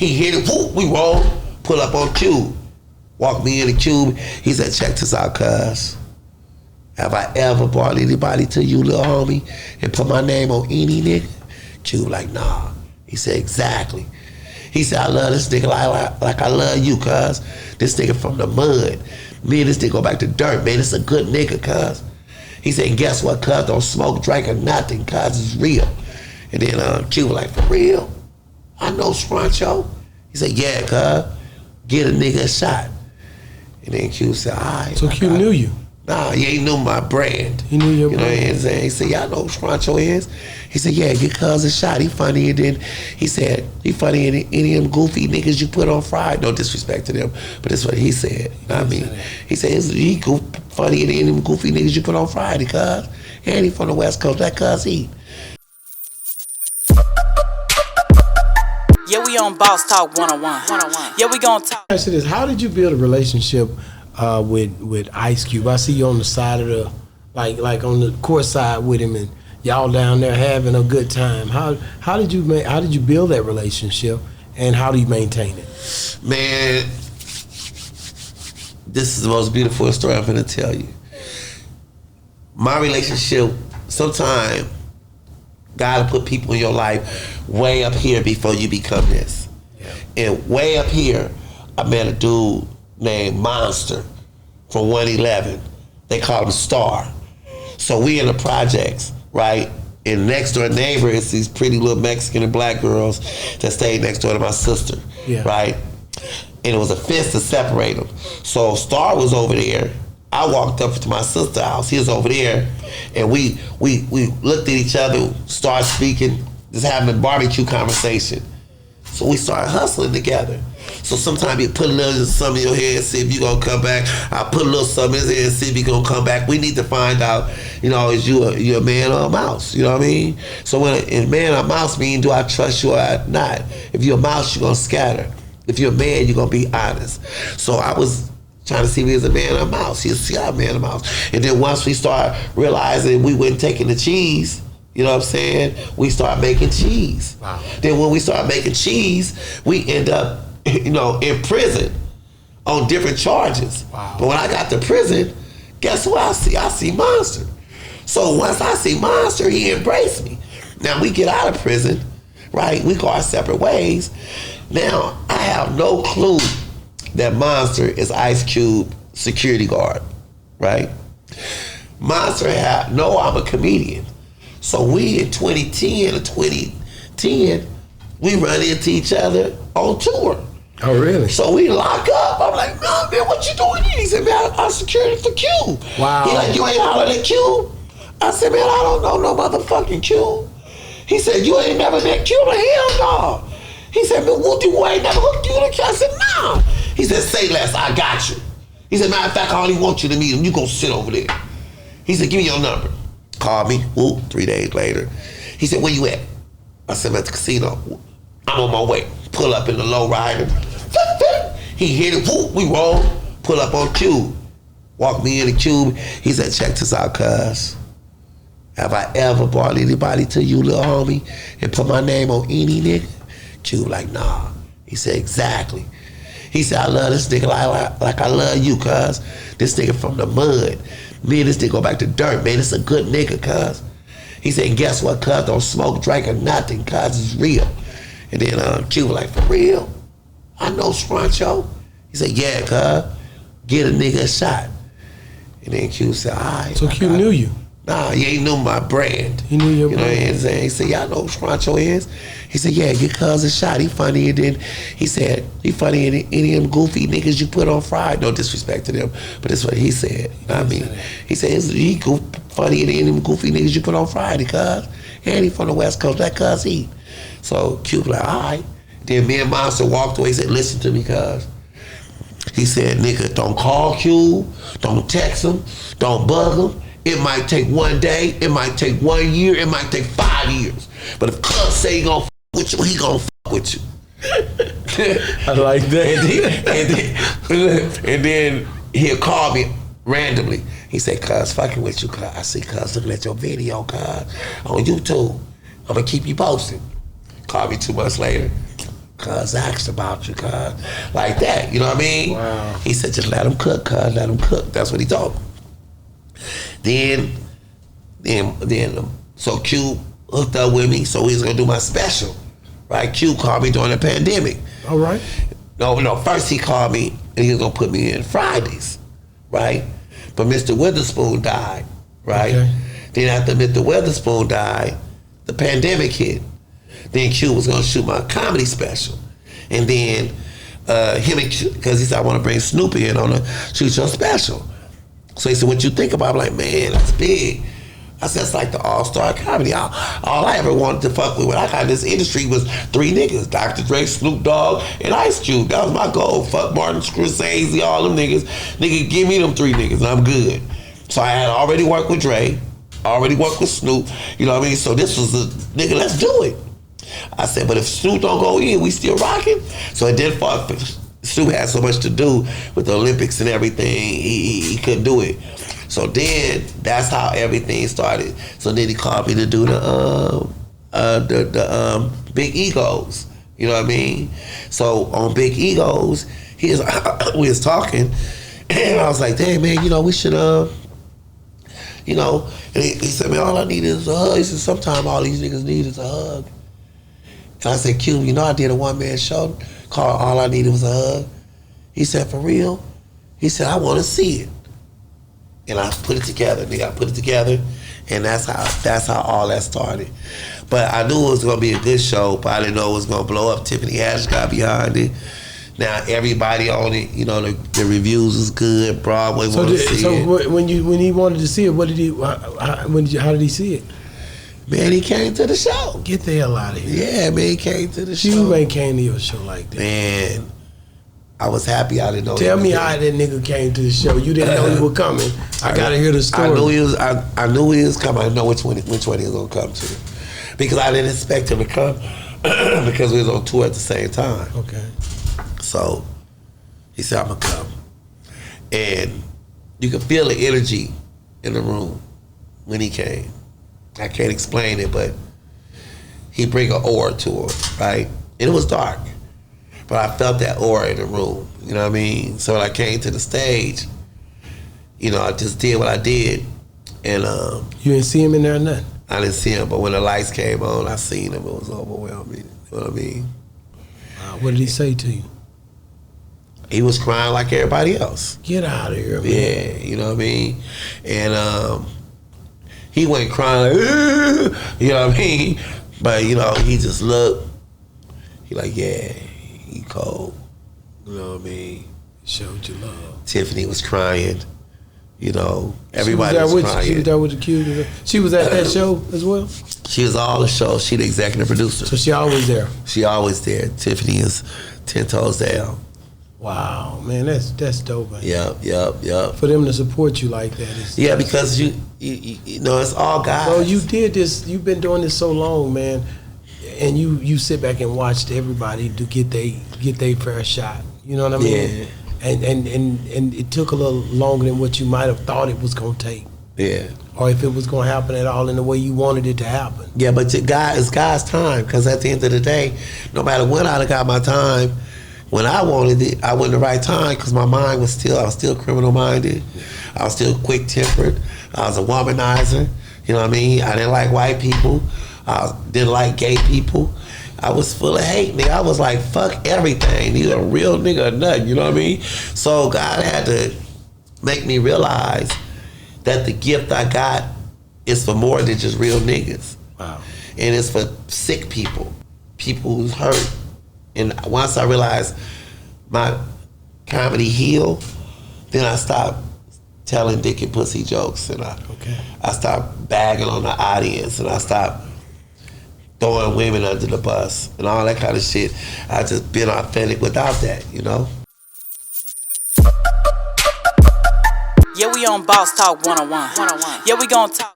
He hit it, whoop, we roll, pull up on Cube. Walk me in the Cube. He said, check this out, cuz. Have I ever brought anybody to you, little homie, and put my name on any nigga? Cube like, nah. He said, exactly. He said, I love this nigga like I love you, cuz. This nigga from the mud. Me and this nigga go back to dirt, man. It's a good nigga, cuz. He said, guess what, cuz? Don't smoke, drink, or nothing, cuz. It's real. And then Cube was like, for real? I know Scruncho. He said, yeah, cuz. Get a nigga a shot. And then Q said, all right. So Q knew you? Nah, he ain't knew my brand. He knew your brand. You know what I'm saying? He said, y'all know who Scruncho is? He said, yeah, get cuz a shot. He funnier than, he said, he funnier than any of them goofy niggas you put on Friday. No disrespect to them, but that's what he said. I mean, he said, he funnier than any of them goofy niggas you put on Friday, cuz. And he from the West Coast, that cuz he. Yeah, we on Boss Talk 101. Yeah, we gonna talk. Answer this. How did you build a relationship with Ice Cube? I see you on the side of the, like on the court side with him, and y'all down there having a good time. How did you build that relationship, and how do you maintain it? Man, this is the most beautiful story I'm gonna tell you. My relationship, sometimes God will put people in your life way up here before you become this. Yeah. And way up here, I met a dude named Monster from 111. They call him Star. So we in the projects, right? And next door neighbor is these pretty little Mexican and black girls that stayed next door to my sister, right? And it was a fence to separate them. So Star was over there. I walked up to my sister's house. He was over there, and we looked at each other, started speaking, just having a barbecue conversation. So we started hustling together. So sometimes you put a little something in your head, see if you gonna come back. I put a little something in his head, see if you gonna come back. We need to find out, is you a man or a mouse? You know what I mean? So when a man or a mouse mean, do I trust you or not? If you're a mouse, you're gonna scatter. If you're a man, you're gonna be honest. So I was trying to see if he was a man or a mouse. He'll see I'm a man or a mouse. And then once we start realizing we weren't taking the cheese, you know what I'm saying? We start making cheese. Wow. Then when we start making cheese, we end up, in prison on different charges. Wow. But when I got to prison, guess what I see? I see Monster. So once I see Monster, he embraced me. Now we get out of prison, right? We go our separate ways. Now I have no clue that Monster is Ice Cube security guard, right? Monster know I'm a comedian. So we in 2010 or 2010, we run into each other on tour. Oh, really? So we lock up. I'm like, no, man, what you doing here? He said, man, I'm security for Cube. Wow. He like, you ain't hollering at Cube? I said, man, I don't know no motherfucking Cube. He said, you ain't never met Cube? Hell no. He said, man, what you ain't never hooked you to Cube? I said, no. He said, say less, I got you. He said, matter of fact, I only want you to meet him. You gonna sit over there. He said, give me your number. Called me, 3 days later. He said, where you at? I said, I'm at the casino. I'm on my way. Pull up in the low rider. He hit it, we roll, pull up on Cube. Walk me in the Cube. He said, check this out, cuz. Have I ever brought anybody to you, little homie, and put my name on any nigga? Cube like, nah. He said, exactly. He said, I love this nigga like I love you, cuz. This nigga from the mud. Me and this nigga go back to dirt, man. It's a good nigga, cuz. He said, guess what, cuz? Don't smoke, drink, or nothing, cuz. It's real. And then Q was like, for real? I know Scruncho. He said, yeah, cuz. Get a nigga a shot. And then Q said, all right. So Q knew you? Nah, he ain't knew my brand. He knew your brand. You know what I'm saying? He said, y'all know who Scruncho is? He said, yeah, get cuz a shot. He funnier than, he said, he funnier than any of them goofy niggas you put on Friday. No disrespect to them, but that's what he said. I mean, he said, he funnier than any of them goofy niggas you put on Friday, cuz. And he from the West Coast, that cuz he. So Q was like, all right. Then me and Monster walked away. He said, listen to me, cuz. He said, nigga, don't call Q, don't text him, don't bug him. It might take 1 day, it might take 1 year, it might take 5 years. But if cuz say he gonna f with you, he gonna f with you. I like that. And then he'll call me randomly. He said, cuz, fucking with you, cuz. I see cuz looking at your video, cuz, on YouTube. I'm gonna keep you posted. Call me 2 months later. cuz asked about you, cuz. Like that, you know what I mean? Wow. He said, just let him cook, cuz, let him cook. That's what he told me. So Q hooked up with me, so he was gonna do my special, right? Q called me during the pandemic. All right. No, first he called me and he was gonna put me in Fridays, right? But Mr. Witherspoon died, right? Okay. Then after Mr. Witherspoon died, the pandemic hit. Then Q was gonna shoot my comedy special. And then him and Q, because he said, I wanna bring Snoopy in on a shoot your special. So he said, what you think about it? I'm like, man, that's big. I said, it's like the all-star comedy. All I ever wanted to fuck with when I got in this industry was 3 niggas, Dr. Dre, Snoop Dogg, and Ice Cube. That was my goal. Fuck Martin Scorsese, all them niggas. Nigga, give me them 3 niggas and I'm good. So I had already worked with Dre, already worked with Snoop, you know what I mean? So this was a, nigga, let's do it. I said, but if Snoop don't go in, we still rocking? So it didn't fuck. Snoop had so much to do with the Olympics and everything, he couldn't do it. So then that's how everything started. So then he called me to do the Big Egos. You know what I mean? So on Big Egos, we was talking, and I was like, "Damn man, you know we should you know." And he said, "Man, all I need is a hug." He said, "Sometimes all these niggas need is a hug." And I said, "Q, you know I did a one-man show called All I Needed Was a Hug." He said, "For real?" He said, "I want to see it." And I put it together, nigga. I put it together, and that's how all that started. But I knew it was gonna be a good show, but I didn't know it was gonna blow up. Tiffany Haddish got behind it. Now everybody on it, you know, the reviews was good. Broadway wanted to see it. So when he wanted to see it, what did he? How did he see it? Man, he came to the show. Get the hell out of here. Yeah, man, he came to the show. You ain't came to your show like that. Man, I was happy I didn't know. Tell me how that nigga came to the show. You didn't know he was coming. I gotta hear the story. I knew he was. I knew he was coming. I know which one he was gonna come to, because I didn't expect him to come because we was on tour at the same time. Okay. So he said, "I'm gonna come," and you could feel the energy in the room when he came. I can't explain it, but he bring an aura to it, right? And it was dark, but I felt that aura in the room. You know what I mean? So when I came to the stage, you know, I just did what I did, and you didn't see him in there or nothing? I didn't see him, but when the lights came on, I seen him. It was overwhelming. You know what I mean? What did he say to you? He was crying like everybody else. Get out of here, man. Yeah, you know what I mean? And he went crying like, "Ugh," you know what I mean? But, you know, he just looked. He like, yeah, he cold. You know what I mean? Showed you love. Tiffany was crying. You know, everybody was crying. She was there with the Q. She was at that show as well? She was all the show. She the executive producer. So she always there? She always there. Tiffany is 10 toes down. Wow, man, that's dope, man. Yep. For them to support you like that is because you know, it's all guys. Bro, you did this. You've been doing this so long, man, and you sit back and watched everybody get they fair shot. You know what I mean? Yeah. And it took a little longer than what you might have thought it was gonna take. Yeah. Or if it was gonna happen at all in the way you wanted it to happen. Yeah, but it's God's time. Because at the end of the day, no matter when I'd have got my time, when I wanted it, I wasn't the right time because my mind I was still criminal minded. I was still quick tempered. I was a womanizer. You know what I mean? I didn't like white people. I didn't like gay people. I was full of hate, nigga. I was like, fuck everything. Either a real nigga or nothing, you know what I mean? So God had to make me realize that the gift I got is for more than just real niggas. Wow. And it's for sick people, people who's hurt. And once I realized my comedy healed, then I stopped telling dick and pussy jokes, and I stopped bagging on the audience, and I stopped throwing women under the bus and all that kind of shit. I just been authentic without that, you know? Yeah, we on Boss Talk 101. Yeah, we gon' talk.